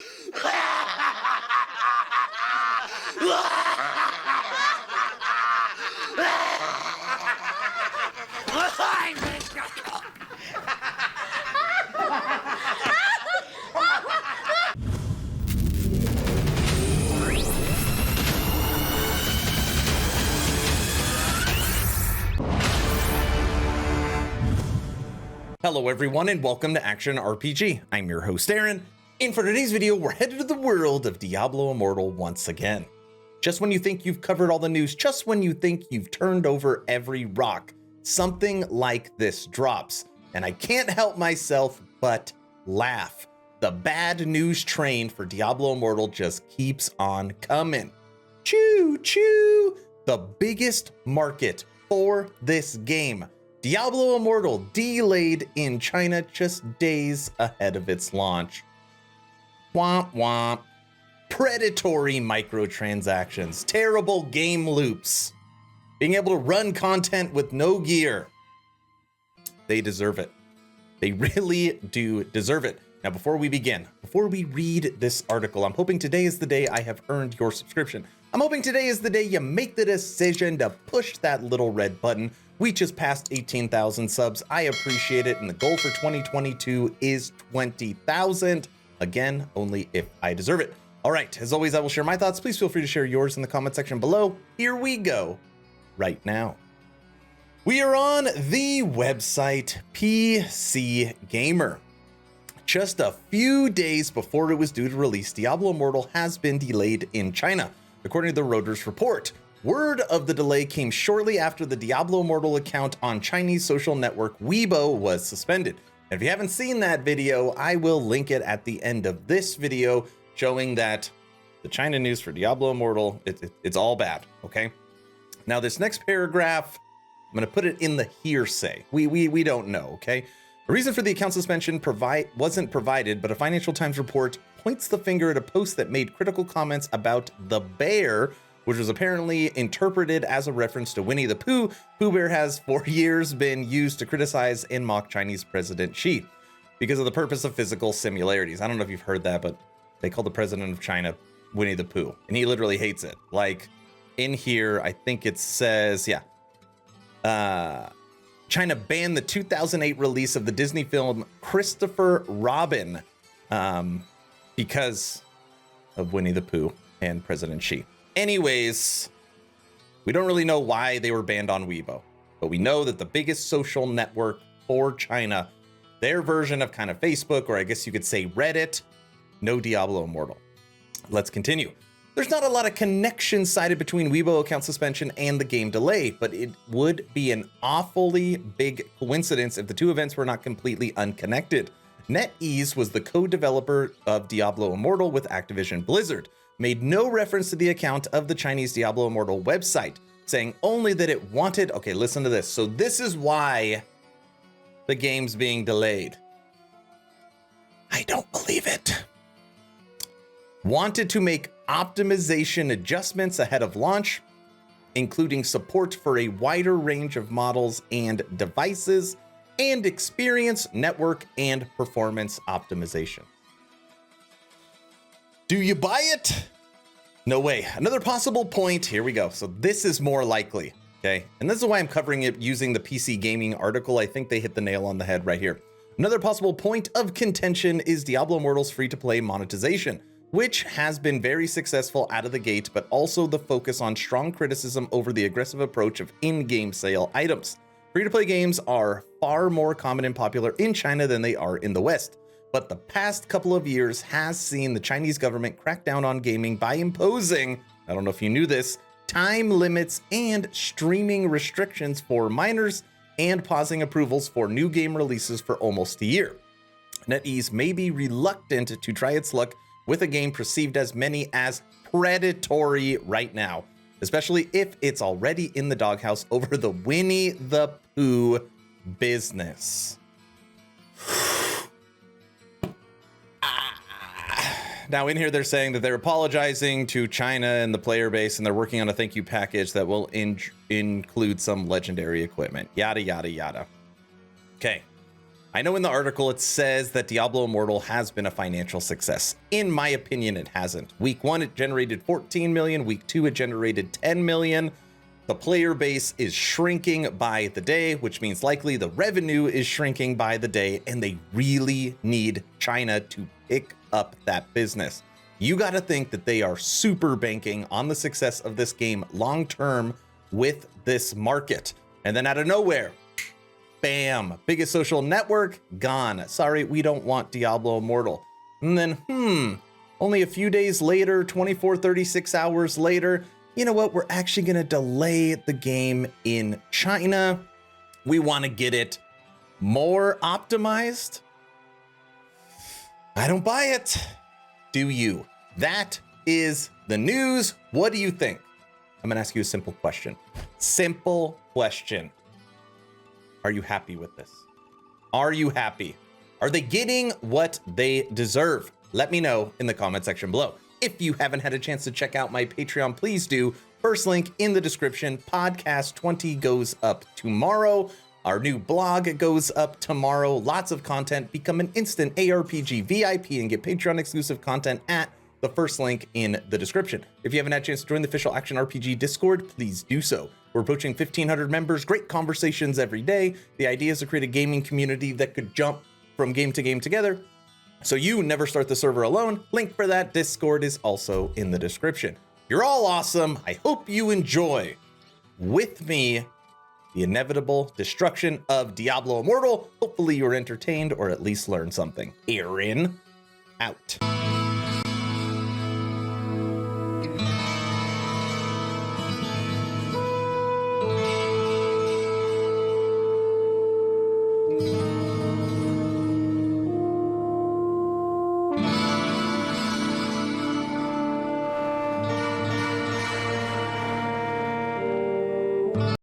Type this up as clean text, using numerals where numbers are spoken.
Hello everyone and welcome to Action RPG. I'm your host Aaron, and for today's video we're headed to the world of Diablo Immortal once again. Just when you think you've covered all the news, just when you think you've turned over every rock, something like this drops, and I can't help myself but laugh. The bad news train for Diablo Immortal just keeps on coming. Choo choo! The biggest market for this game, Diablo Immortal, delayed in China just days ahead of its launch. Womp womp. Predatory microtransactions, terrible game loops, being able to run content with no gear. They deserve it. They really do deserve it. Now, before we begin, before we read this article, I'm hoping today is the day I have earned your subscription. I'm hoping today is the day you make the decision to push that little red button. We just passed 18,000 subs. I appreciate it. And the goal for 2022 is 20,000. Again, only if I deserve it. All right, as always, I will share my thoughts. Please feel free to share yours in the comment section below. Here we go right now. We are on the website PC Gamer. Just a few days before it was due to release, Diablo Immortal has been delayed in China, according to the Reuters report. Word of the delay came shortly after the Diablo Immortal account on Chinese social network Weibo was suspended. And if you haven't seen that video, I will link it at the end of this video, showing that the China news for Diablo Immortal, it's all bad, okay? Now this next paragraph, I'm gonna put it in the hearsay. We don't know, okay? A reason for the account suspension wasn't provided, but a Financial Times report points the finger at a post that made critical comments about the bear, which was apparently interpreted as a reference to Winnie the Pooh. Pooh Bear has for years been used to criticize and mock Chinese President Xi because of the purpose of physical similarities. I don't know if you've heard that, but they call the president of China Winnie the Pooh, and he literally hates it. Like in here, I think it says, China banned the 2008 release of the Disney film Christopher Robin because of Winnie the Pooh and President Xi. Anyways, we don't really know why they were banned on Weibo, but we know that the biggest social network for China, their version of kind of Facebook, or I guess you could say Reddit, no Diablo Immortal. Let's continue. There's not a lot of connection cited between Weibo account suspension and the game delay, but it would be an awfully big coincidence if the two events were not completely unconnected. NetEase was the co-developer of Diablo Immortal with Activision Blizzard, made no reference to the account of the Chinese Diablo Immortal website, saying only that it wanted, okay, listen to this. So this is why the game's being delayed. I don't believe it. Wanted to make optimization adjustments ahead of launch, including support for a wider range of models and devices, and experience, network, and performance optimization. Do you buy it? No way. Another possible point, here we go. So this is more likely, okay? And this is why I'm covering it using the PC Gaming article. I think they hit the nail on the head right here. Another possible point of contention is Diablo Immortal's free-to-play monetization, which has been very successful out of the gate, but also the focus on strong criticism over the aggressive approach of in-game sale items. Free-to-play games are far more common and popular in China than they are in the West, but the past couple of years has seen the Chinese government crack down on gaming by imposing, I don't know if you knew this, time limits and streaming restrictions for minors and pausing approvals for new game releases for almost a year. NetEase may be reluctant to try its luck with a game perceived as many as predatory right now, especially if it's already in the doghouse over the Winnie the Pooh business. Now in here, they're saying that they're apologizing to China and the player base, and they're working on a thank you package that will include some legendary equipment, yada, yada, yada. Okay. I know in the article it says that Diablo Immortal has been a financial success. In my opinion, it hasn't. Week 1, it generated 14 million. Week 2, it generated 10 million. The player base is shrinking by the day, which means likely the revenue is shrinking by the day, and they really need China to pick up that business. You got to think that they are super banking on the success of this game long-term with this market. And then out of nowhere, bam, biggest social network, gone. Sorry, we don't want Diablo Immortal. And then, only a few days later, 24, 36 hours later, you know what? We're actually going to delay the game in China. We want to get it more optimized. I don't buy it. Do you? That is the news. What do you think? I'm going to ask you a simple question. Simple question. Are you happy with this? Are you happy? Are they getting what they deserve? Let me know in the comment section below. If you haven't had a chance to check out my Patreon, please do. First link in the description. Podcast 20 goes up tomorrow. Our new blog goes up tomorrow. Lots of content. Become an instant ARPG VIP and get Patreon exclusive content at the first link in the description. If you haven't had a chance to join the official Action RPG Discord, please do so. We're approaching 1,500 members, great conversations every day. The idea is to create a gaming community that could jump from game to game together, so you never start the server alone. Link for that Discord is also in the description. You're all awesome. I hope you enjoy with me the inevitable destruction of Diablo Immortal. Hopefully you're entertained or at least learned something. Aaron, out.